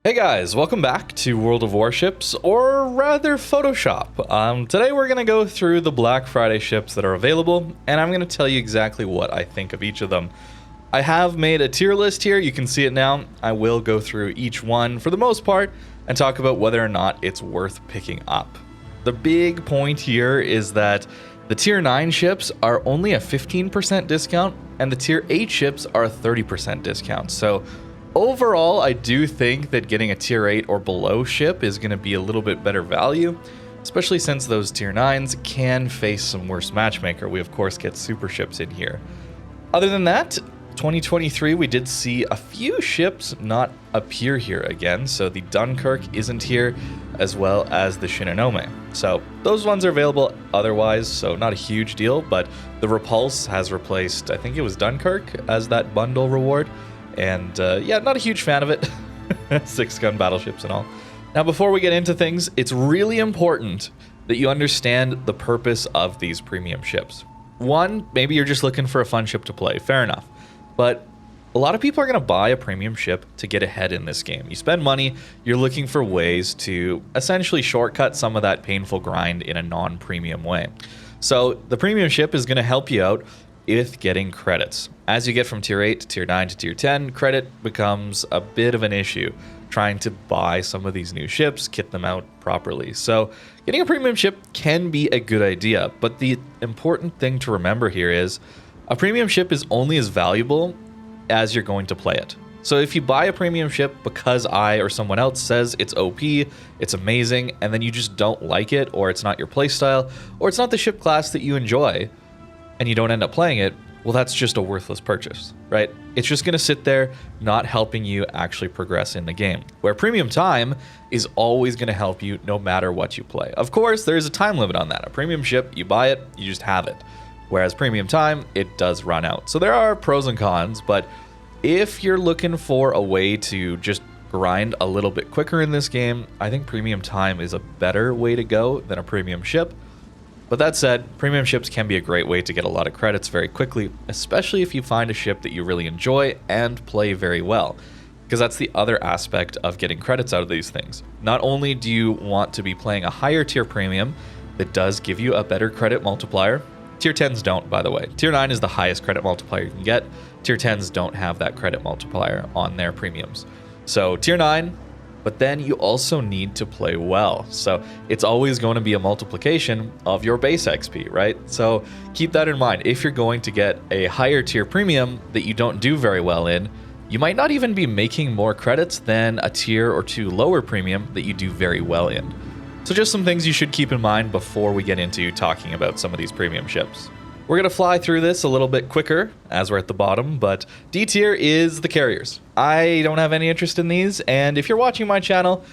Hey guys, welcome back to World of Warships, or rather Photoshop. Today we're going to go through the Black Friday ships that are available, and I'm going to tell you exactly what I think of each of them. I have made a tier list here, you can see it now. I will go through each one for the most part, and talk about whether or not it's worth picking up. The big point here is that the tier 9 ships are only a 15% discount, and the tier 8 ships are a 30% discount, so overall, I do think that getting a tier 8 or below ship is going to be a little bit better value, especially since those tier 9s can face some worse matchmaker. We of course get super ships in here. Other than that, 2023 we did see a few ships not appear here again, so the Dunkirk isn't here, as well as the Shinonome. So those ones are available otherwise, so not a huge deal, but the Repulse has replaced, I think it was Dunkirk, as that bundle reward. And yeah, not a huge fan of it. 6-gun battleships and all. Now, before we get into things, it's really important that you understand the purpose of these premium ships. One, maybe you're just looking for a fun ship to play. Fair enough. But a lot of people are going to buy a premium ship to get ahead in this game. You spend money, you're looking for ways to essentially shortcut some of that painful grind in a non-premium way. So the premium ship is going to help you out with getting credits. As you get from tier 8 to tier 9 to tier 10, credit becomes a bit of an issue trying to buy some of these new ships, kit them out properly. So getting a premium ship can be a good idea, but the important thing to remember here is a premium ship is only as valuable as you're going to play it. So if you buy a premium ship because I or someone else says it's OP, it's amazing, and then you just don't like it, or it's not your playstyle, or it's not the ship class that you enjoy, and you don't end up playing it, well, that's just a worthless purchase, right? It's just going to sit there, not helping you actually progress in the game. Where premium time is always going to help you no matter what you play. Of course, there's a time limit on that. A premium ship, you buy it, you just have it. Whereas premium time, it does run out. So there are pros and cons, but if you're looking for a way to just grind a little bit quicker in this game, I think premium time is a better way to go than a premium ship. But that said, premium ships can be a great way to get a lot of credits very quickly, especially if you find a ship that you really enjoy and play very well. Because that's the other aspect of getting credits out of these things. Not only do you want to be playing a higher tier premium that does give you a better credit multiplier. Tier 10s don't, by the way. Tier 9 is the highest credit multiplier you can get. Tier 10s don't have that credit multiplier on their premiums. So tier 9, but then you also need to play well. So it's always going to be a multiplication of your base XP, right? So keep that in mind. If you're going to get a higher tier premium that you don't do very well in, you might not even be making more credits than a tier or 2 lower premium that you do very well in. So just some things you should keep in mind before we get into talking about some of these premium ships. We're going to fly through this a little bit quicker as we're at the bottom, but D tier is the carriers. I don't have any interest in these, and if you're watching my channel,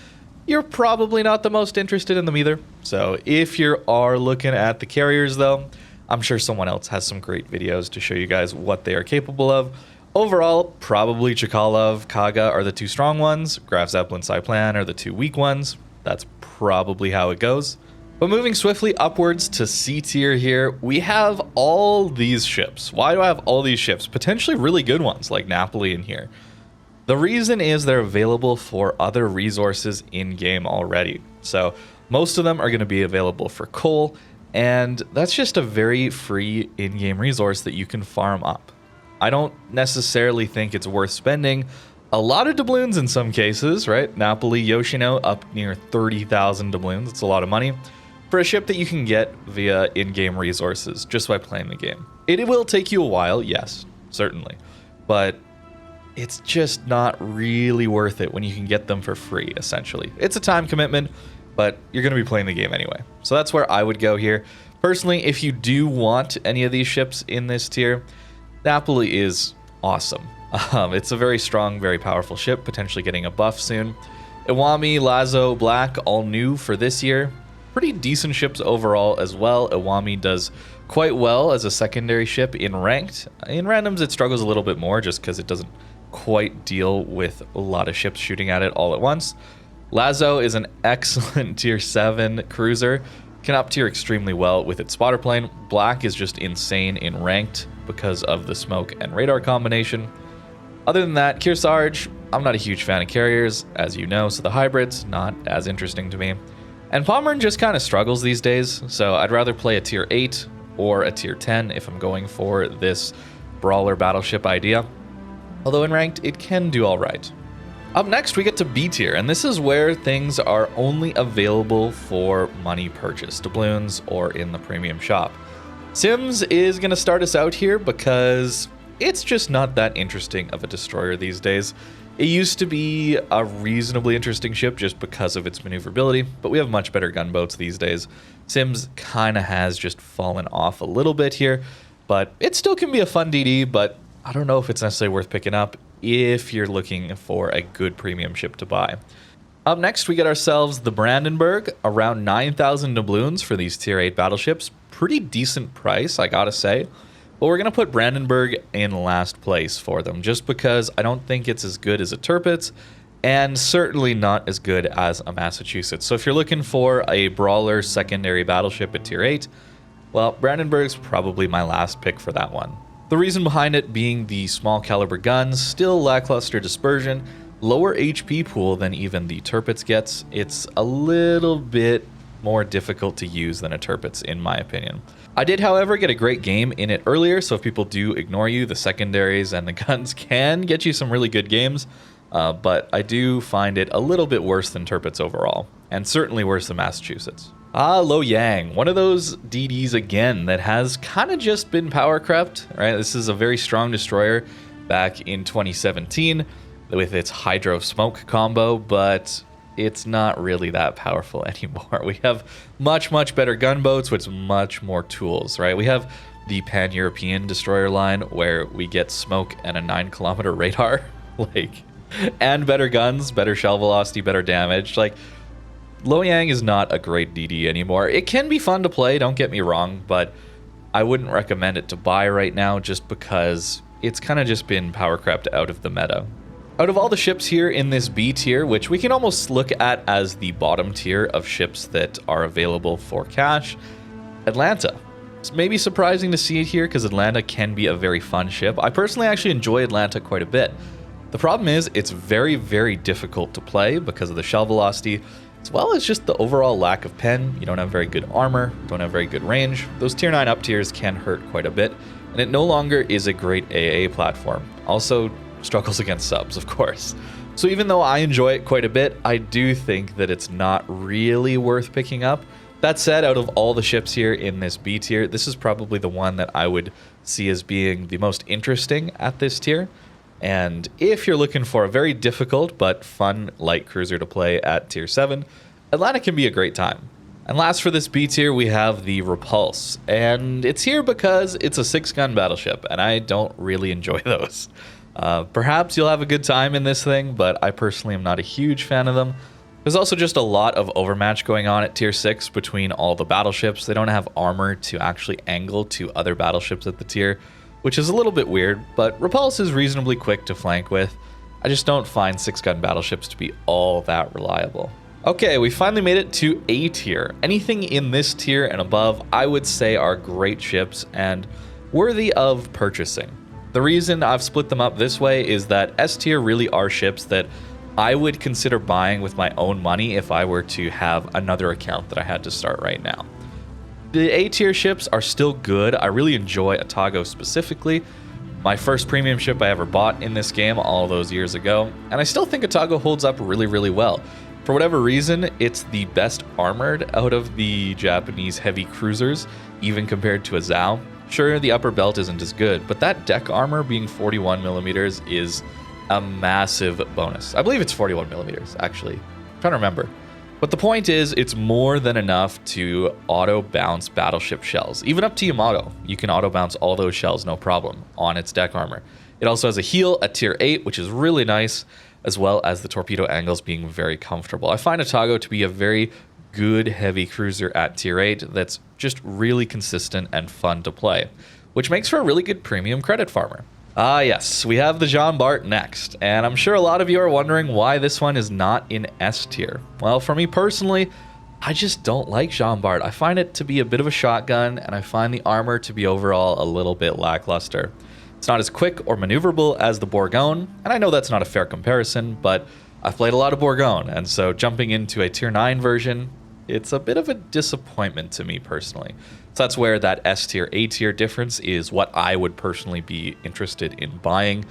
you're probably not the most interested in them either. So if you are looking at the carriers though, I'm sure someone else has some great videos to show you guys what they are capable of. Overall, probably Chkalov, Kaga are the 2 strong ones, Graf Zeppelin, Saiplan are the 2 weak ones. That's probably how it goes. But moving swiftly upwards to C tier here, we have all these ships. Why do I have all these ships? Potentially really good ones like Napoli in here. The reason is they're available for other resources in-game already. So most of them are going to be available for coal, and that's just a very free in-game resource that you can farm up. I don't necessarily think it's worth spending a lot of doubloons in some cases, right? Napoli, Yoshino up near 30,000 doubloons. It's a lot of money for a ship that you can get via in-game resources just by playing the game. It will take you a while, yes, certainly, but it's just not really worth it when you can get them for free, essentially. It's a time commitment, but you're going to be playing the game anyway. So that's where I would go here. Personally, if you do want any of these ships in this tier, Napoli is awesome. It's a very strong, very powerful ship, potentially getting a buff soon. Iwami, Lazo, Black, all new for this year. Pretty decent ships overall as well. Iwami does quite well as a secondary ship in ranked. In randoms, it struggles a little bit more just because it doesn't quite deal with a lot of ships shooting at it all at once. Lazo is an excellent tier 7 cruiser. Can up tier extremely well with its spotter plane. Black is just insane in ranked because of the smoke and radar combination. Other than that, Kearsarge, I'm not a huge fan of carriers, as you know, so the hybrid's not as interesting to me. And Pommern just kind of struggles these days, so I'd rather play a tier 8 or a tier 10 if I'm going for this brawler battleship idea. Although in ranked, it can do alright. Up next, we get to B tier, and this is where things are only available for money purchase, doubloons or in the premium shop. Sims is going to start us out here because it's just not that interesting of a destroyer these days. It used to be a reasonably interesting ship just because of its maneuverability, but we have much better gunboats these days. Sims kind of has just fallen off a little bit here, but it still can be a fun DD, but I don't know if it's necessarily worth picking up if you're looking for a good premium ship to buy. Up next, we get ourselves the Brandenburg, around 9,000 doubloons for these tier 8 battleships. Pretty decent price, I gotta say. But we're gonna put Brandenburg in last place for them, just because I don't think it's as good as a Tirpitz, and certainly not as good as a Massachusetts. So if you're looking for a brawler secondary battleship at tier 8, well, Brandenburg's probably my last pick for that one. The reason behind it being the small caliber guns, still lackluster dispersion, lower HP pool than even the Tirpitz gets. It's a little bit more difficult to use than a Tirpitz in my opinion. I did, however, get a great game in it earlier, so if people do ignore you, the secondaries and the guns can get you some really good games, but I do find it a little bit worse than Tirpitz overall, and certainly worse than Massachusetts. Lo Yang, one of those DDs again that has kind of just been power crept, right? This is a very strong destroyer back in 2017 with its hydro smoke combo, but it's not really that powerful anymore. We have much better gunboats with much more tools, right? We have the Pan-European destroyer line where we get smoke and a 9-kilometer radar, and better guns, better shell velocity, better damage. Lo Yang is not a great DD anymore. It can be fun to play, don't get me wrong, but I wouldn't recommend it to buy right now just because it's kind of just been power crept out of the meta. Out of all the ships here in this B tier, which we can almost look at as the bottom tier of ships that are available for cash, Atlanta. It's maybe surprising to see it here because Atlanta can be a very fun ship. I personally actually enjoy Atlanta quite a bit. The problem is it's very difficult to play because of the shell velocity, as well as just the overall lack of pen. You don't have very good armor, don't have very good range. Those tier 9 up tiers can hurt quite a bit, and it no longer is a great AA platform. Also struggles against subs, of course. So even though I enjoy it quite a bit, I do think that it's not really worth picking up. That said, out of all the ships here in this B tier, this is probably the one that I would see as being the most interesting at this tier. And if you're looking for a very difficult but fun light cruiser to play at tier 7, Atlanta can be a great time. And last for this B tier, we have the Repulse. And it's here because it's a 6-gun battleship, and I don't really enjoy those. Perhaps you'll have a good time in this thing, but I personally am not a huge fan of them. There's also just a lot of overmatch going on at tier 6 between all the battleships. They don't have armor to actually angle to other battleships at the tier, which is a little bit weird, but Repulse is reasonably quick to flank with. I just don't find 6-gun battleships to be all that reliable. Okay, we finally made it to A tier. Anything in this tier and above, I would say are great ships and worthy of purchasing. The reason I've split them up this way is that S tier really are ships that I would consider buying with my own money if I were to have another account that I had to start right now. The A tier ships are still good. I really enjoy Atago specifically. My first premium ship I ever bought in this game all those years ago, and I still think Atago holds up really well. For whatever reason, it's the best armored out of the Japanese heavy cruisers, even compared to a Zhao. Sure, the upper belt isn't as good, but that deck armor being 41mm is a massive bonus. I believe it's 41mm, actually. I'm trying to remember. But the point is, it's more than enough to auto-bounce battleship shells. Even up to Yamato, you can auto-bounce all those shells, no problem, on its deck armor. It also has a heal at tier 8, which is really nice, as well as the torpedo angles being very comfortable. I find Atago to be a very good heavy cruiser at tier 8 that's just really consistent and fun to play, which makes for a really good premium credit farmer. Yes, we have the Jean Bart next, and I'm sure a lot of you are wondering why this one is not in S tier. Well, for me personally, I just don't like Jean Bart. I find it to be a bit of a shotgun, and I find the armor to be overall a little bit lackluster. It's not as quick or maneuverable as the Bourgogne, and I know that's not a fair comparison, but I've played a lot of Bourgogne, and so jumping into a tier 9 version, it's a bit of a disappointment to me personally. So that's where that S tier, A tier difference is what I would personally be interested in buying.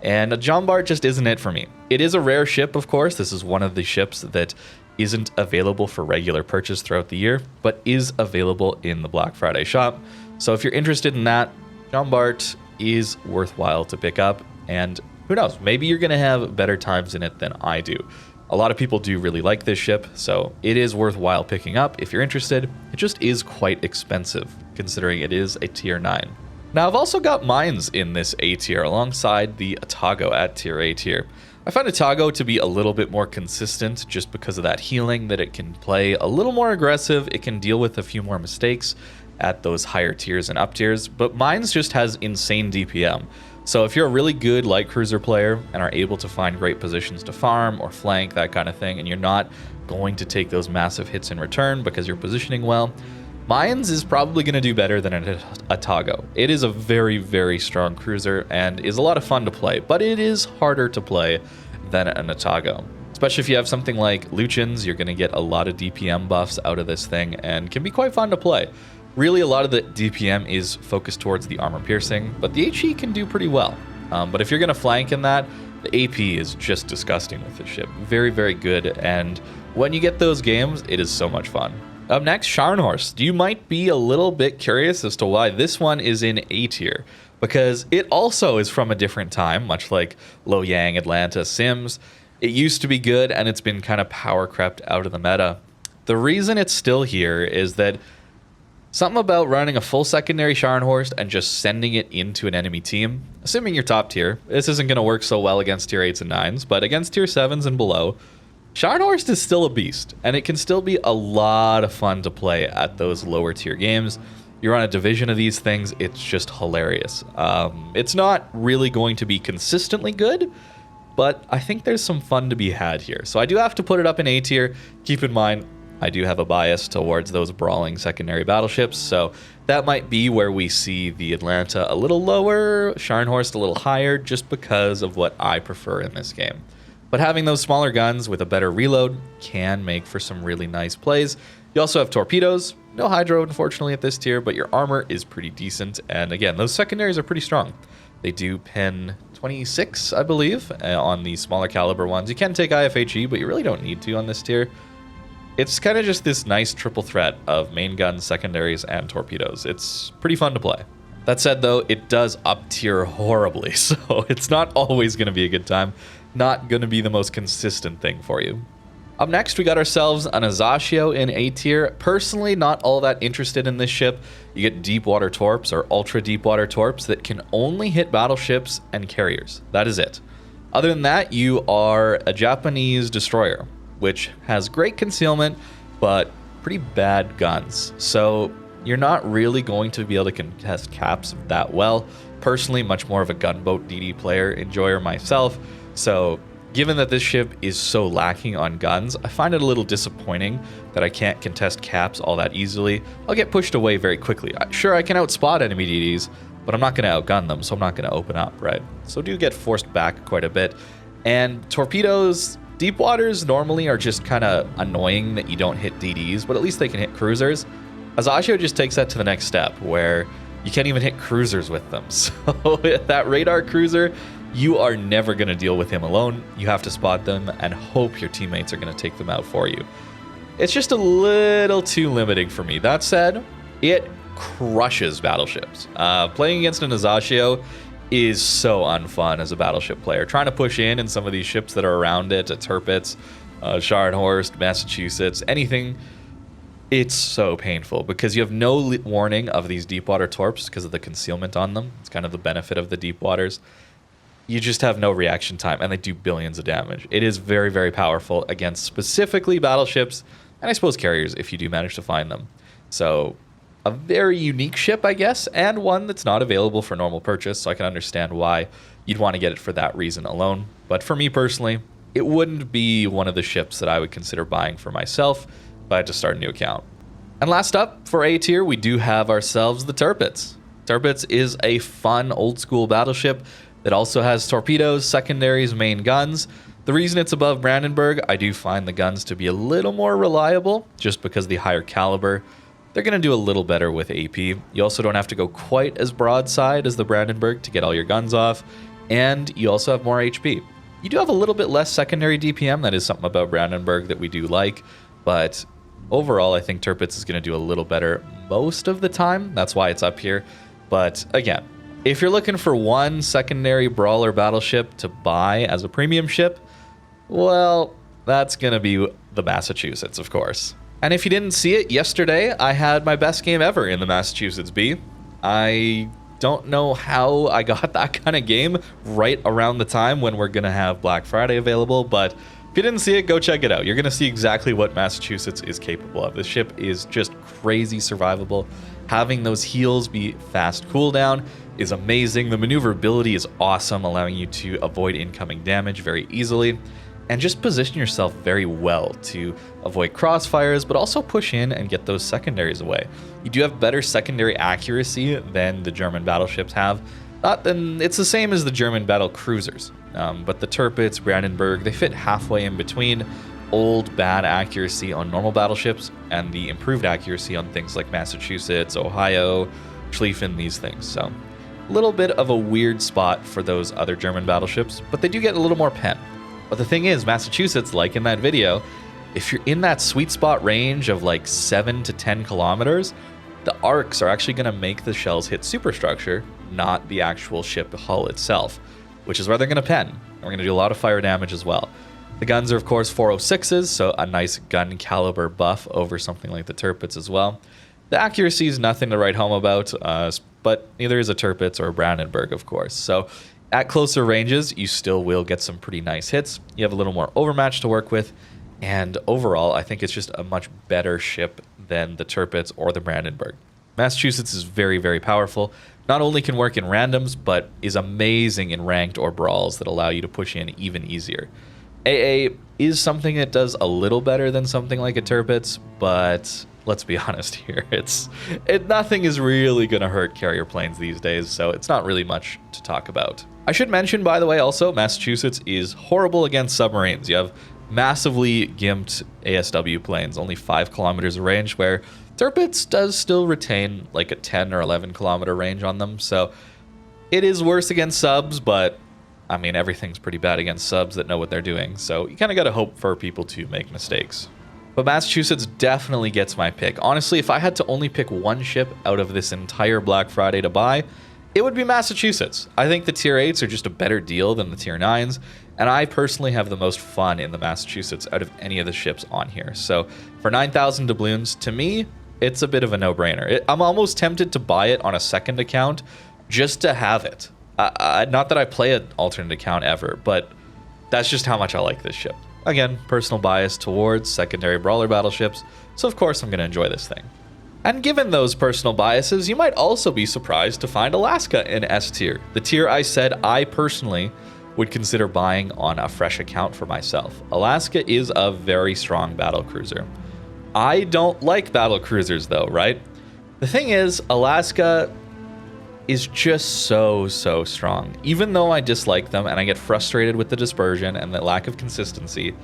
And a John Bart just isn't it for me. It is a rare ship, of course. This is one of the ships that isn't available for regular purchase throughout the year, but is available in the Black Friday shop. So if you're interested in that, John Bart is worthwhile to pick up. And who knows, maybe you're going to have better times in it than I do. A lot of people do really like this ship, so it is worthwhile picking up if you're interested. It just is quite expensive, considering it is a tier 9. Now, I've also got Mainz in this A tier alongside the Atago at tier A tier. I find Atago to be a little bit more consistent just because of that healing, that it can play a little more aggressive, it can deal with a few more mistakes at those higher tiers and up tiers, but Mainz just has insane DPM. So if you're a really good light cruiser player and are able to find great positions to farm or flank, that kind of thing, and you're not going to take those massive hits in return because you're positioning well, Mainz is probably going to do better than an Atago. It is a very, very strong cruiser and is a lot of fun to play, but it is harder to play than an Atago. Especially if you have something like Lucians, you're going to get a lot of DPM buffs out of this thing and can be quite fun to play. Really, a lot of the DPM is focused towards the armor piercing, but the HE can do pretty well. But if you're going to flank in that, the AP is just disgusting with this ship. Very, very good, and when you get those games, it is so much fun. Up next, Scharnhorst. You might be a little bit curious as to why this one is in A tier, because it also is from a different time, much like Loyang, Atlanta, Sims. It used to be good, and it's been kind of power crept out of the meta. The reason it's still here is that something about running a full secondary Scharnhorst and just sending it into an enemy team, assuming you're top tier, this isn't going to work so well against tier 8s and 9s, but against tier 7s and below, Scharnhorst is still a beast, and it can still be a lot of fun to play at those lower tier games. You're on a division of these things, it's just hilarious. It's not really going to be consistently good, but I think there's some fun to be had here. So I do have to put it up in A tier. Keep in mind, I do have a bias towards those brawling secondary battleships, so that might be where we see the Atlanta a little lower, Scharnhorst a little higher, just because of what I prefer in this game. But having those smaller guns with a better reload can make for some really nice plays. You also have torpedoes, no hydro unfortunately at this tier, but your armor is pretty decent, and again, those secondaries are pretty strong. They do pin 26, I believe, on the smaller caliber ones. You can take IFHE, but you really don't need to on this tier. It's kind of just this nice triple threat of main guns, secondaries, and torpedoes. It's pretty fun to play. That said, though, it does up tier horribly, so it's not always going to be a good time. Not going to be the most consistent thing for you. Up next, we got ourselves an Asashio in A tier. Personally, not all that interested in this ship. You get deep water torps or ultra deep water torps that can only hit battleships and carriers. That is it. Other than that, you are a Japanese destroyer, which has great concealment, but pretty bad guns. So you're not really going to be able to contest caps that well. Personally, much more of a gunboat DD player, enjoyer myself. So given that this ship is so lacking on guns, I find it a little disappointing that I can't contest caps all that easily. I'll get pushed away very quickly. Sure, I can outspot enemy DDs, but I'm not going to outgun them, so I'm not going to open up, right? So do get forced back quite a bit. And torpedoes, deep waters normally are just kind of annoying that you don't hit DDs, but at least they can hit cruisers. Asashio just takes that to the next step, where you can't even hit cruisers with them. So that radar cruiser, you are never going to deal with him alone. You have to spot them and hope your teammates are going to take them out for you. It's just a little too limiting for me. That said, it crushes battleships. Playing against an Asashio is so unfun as a battleship player. Trying to push in some of these ships that are around it, Tirpitz, Scharnhorst, Massachusetts, anything, it's so painful because you have no warning of these deep water torps because of the concealment on them. It's kind of the benefit of the deep waters. You just have no reaction time, and they do billions of damage. It is very, very powerful against specifically battleships, and I suppose carriers if you do manage to find them. So a very unique ship, I guess, and one that's not available for normal purchase, so I can understand why you'd want to get it for that reason alone. But for me personally, it wouldn't be one of the ships that I would consider buying for myself if I had to start a new account. And last up, for A tier, we do have ourselves the Tirpitz. Tirpitz is a fun old school battleship that also has torpedoes, secondaries, main guns. The reason it's above Brandenburg, I do find the guns to be a little more reliable, just because the higher caliber. They're going to do a little better with AP. You also don't have to go quite as broadside as the Brandenburg to get all your guns off, and you also have more HP. You do have a little bit less secondary DPM, that is something about Brandenburg that we do like, but overall I think Tirpitz is going to do a little better most of the time. That's why it's up here. But again, if you're looking for one secondary brawler battleship to buy as a premium ship, well, that's going to be the Massachusetts, of course. And if you didn't see it yesterday, I had my best game ever in the Massachusetts B. I don't know how I got that kind of game right around the time when we're going to have Black Friday available, but if you didn't see it, go check it out. You're going to see exactly what Massachusetts is capable of. The ship is just crazy survivable. Having those heals be fast cooldown is amazing. The maneuverability is awesome, allowing you to avoid incoming damage very easily, and just position yourself very well to avoid crossfires, but also push in and get those secondaries away. You do have better secondary accuracy than the German battleships have. It's the same as the German battle cruisers, but the Tirpitz, Brandenburg, they fit halfway in between old bad accuracy on normal battleships and the improved accuracy on things like Massachusetts, Ohio, Schlieffen, these things. So a little bit of a weird spot for those other German battleships, but they do get a little more pen. But the thing is, Massachusetts, like in that video, if you're in that sweet spot range of like 7 to 10 kilometers, the arcs are actually going to make the shells hit superstructure, not the actual ship hull itself, which is where they're going to pen. And we're going to do a lot of fire damage as well. The guns are, of course, 406s, so a nice gun caliber buff over something like the Tirpitz as well. The accuracy is nothing to write home about, but neither is a Tirpitz or a Brandenburg, of course. So at closer ranges, you still will get some pretty nice hits. You have a little more overmatch to work with, and overall, I think it's just a much better ship than the Tirpitz or the Brandenburg. Massachusetts is very, very powerful. Not only can work in randoms, but is amazing in ranked or brawls that allow you to push in even easier. AA is something that does a little better than something like a Tirpitz, but let's be honest here. Nothing is really going to hurt carrier planes these days, so it's not really much to talk about. I should mention, by the way, also, Massachusetts is horrible against submarines. You have massively gimped ASW planes, only 5 kilometers of range, where Tirpitz does still retain like a 10 or 11 kilometer range on them, so it is worse against subs, but I mean, everything's pretty bad against subs that know what they're doing, so you kind of got to hope for people to make mistakes. But Massachusetts definitely gets my pick. Honestly, if I had to only pick one ship out of this entire Black Friday to buy, it would be Massachusetts. I think the Tier 8s are just a better deal than the Tier 9s, and I personally have the most fun in the Massachusetts out of any of the ships on here. So for 9,000 doubloons, to me, it's a bit of a no-brainer. I'm almost tempted to buy it on a second account just to have it. Not that I play an alternate account ever, but that's just how much I like this ship. Again, personal bias towards secondary brawler battleships, so of course I'm going to enjoy this thing. And given those personal biases, you might also be surprised to find Alaska in S tier, the tier I said I personally would consider buying on a fresh account for myself. Alaska is a very strong battle cruiser. I don't like battle cruisers though, right? The thing is, Alaska is just so strong. Even though I dislike them and I get frustrated with the dispersion and the lack of consistency,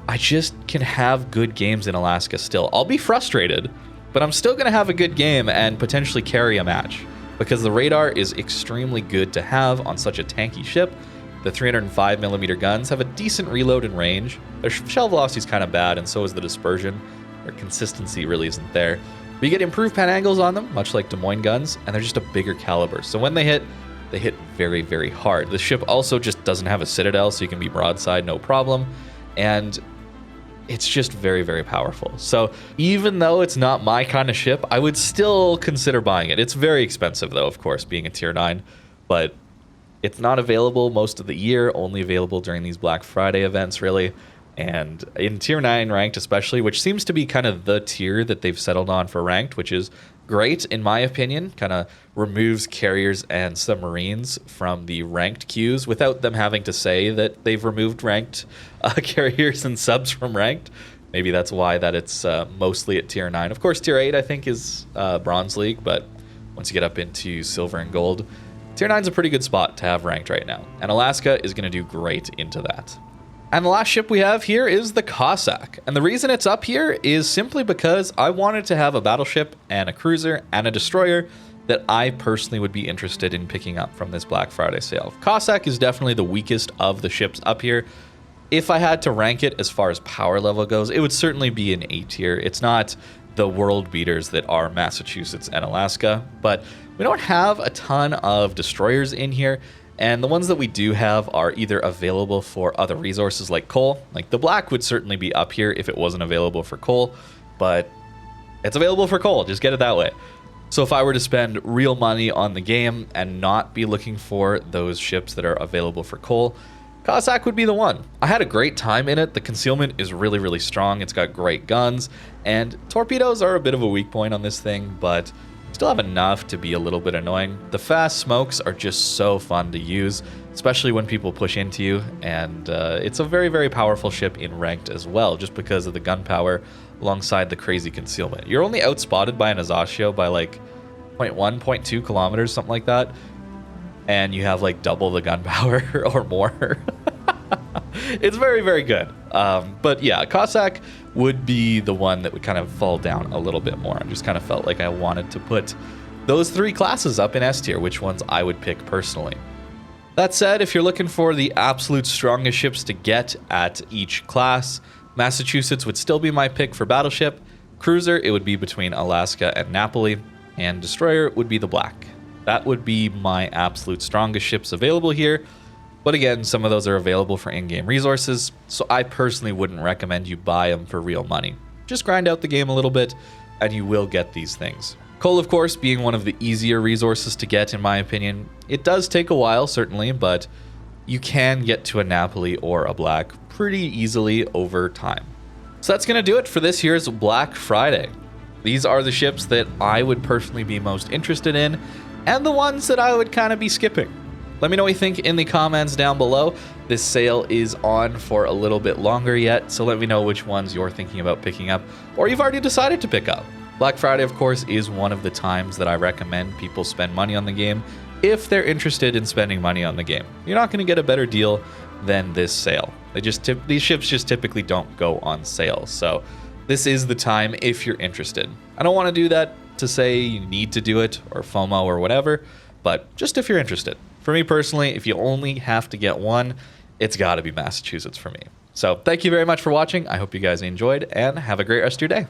I just can have good games in Alaska still. I'll be frustrated, but I'm still going to have a good game and potentially carry a match, because the radar is extremely good to have on such a tanky ship. The 305mm guns have a decent reload and range. Their shell velocity is kind of bad, and so is the dispersion. Their consistency really isn't there. But you get improved pan angles on them, much like Des Moines guns, and they're just a bigger caliber. So when they hit very, very hard. The ship also just doesn't have a citadel, so you can be broadside, no problem. And it's just very, very powerful. So even though it's not my kind of ship, I would still consider buying it. It's very expensive, though, of course, being a Tier 9. But it's not available most of the year, only available during these Black Friday events, really. And in Tier 9 ranked especially, which seems to be kind of the tier that they've settled on for ranked, which is great in my opinion, kind of removes carriers and submarines from the ranked queues without them having to say that they've removed ranked carriers and subs from ranked. Maybe that's why that it's mostly at Tier 9. Of course, Tier 8 I think is Bronze League, but once you get up into silver and gold. Tier 9 is a pretty good spot to have ranked right now, and Alaska is going to do great into that. And the last ship we have here is the Cossack, and the reason it's up here is simply because I wanted to have a battleship and a cruiser and a destroyer that I personally would be interested in picking up from this Black Friday sale. Cossack is definitely the weakest of the ships up here. If I had to rank it as far as power level goes, it would certainly be an A tier. It's not the world beaters that are Massachusetts and Alaska, but we don't have a ton of destroyers in here, and the ones that we do have are either available for other resources like coal. Like the black would certainly be up here if it wasn't available for coal, but it's available for coal, just get it that way. So if I were to spend real money on the game and not be looking for those ships that are available for coal, Cossack would be the one. I had a great time in it. The concealment is really, really strong. It's got great guns, and torpedoes are a bit of a weak point on this thing, but still have enough to be a little bit annoying. The fast smokes are just so fun to use, especially when people push into you, and it's a very, very powerful ship in ranked as well, just because of the gun power alongside the crazy concealment. You're only outspotted by an Asashio by like 0.1, 0.2 kilometers, something like that, and you have like double the gun power or more. It's very, very good. But yeah, Cossack would be the one that would kind of fall down a little bit more. I just kind of felt like I wanted to put those three classes up in S tier, which ones I would pick personally. That said, if you're looking for the absolute strongest ships to get at each class, Massachusetts would still be my pick for Battleship. Cruiser, it would be between Alaska and Napoli, and Destroyer would be the Black. That would be my absolute strongest ships available here. But again, some of those are available for in-game resources, so I personally wouldn't recommend you buy them for real money. Just grind out the game a little bit, and you will get these things. Coal, of course, being one of the easier resources to get, in my opinion. It does take a while, certainly, but you can get to a Napoli or a Black pretty easily over time. So that's going to do it for this year's Black Friday. These are the ships that I would personally be most interested in, and the ones that I would kind of be skipping. Let me know what you think in the comments down below. This sale is on for a little bit longer yet, so let me know which ones you're thinking about picking up, or you've already decided to pick up. Black Friday, of course, is one of the times that I recommend people spend money on the game if they're interested in spending money on the game. You're not going to get a better deal than this sale. These ships just typically don't go on sale, so this is the time if you're interested. I don't want to do that to say you need to do it or FOMO or whatever, but just if you're interested. For me personally, if you only have to get one, it's got to be Massachusetts for me. So thank you very much for watching. I hope you guys enjoyed, and have a great rest of your day.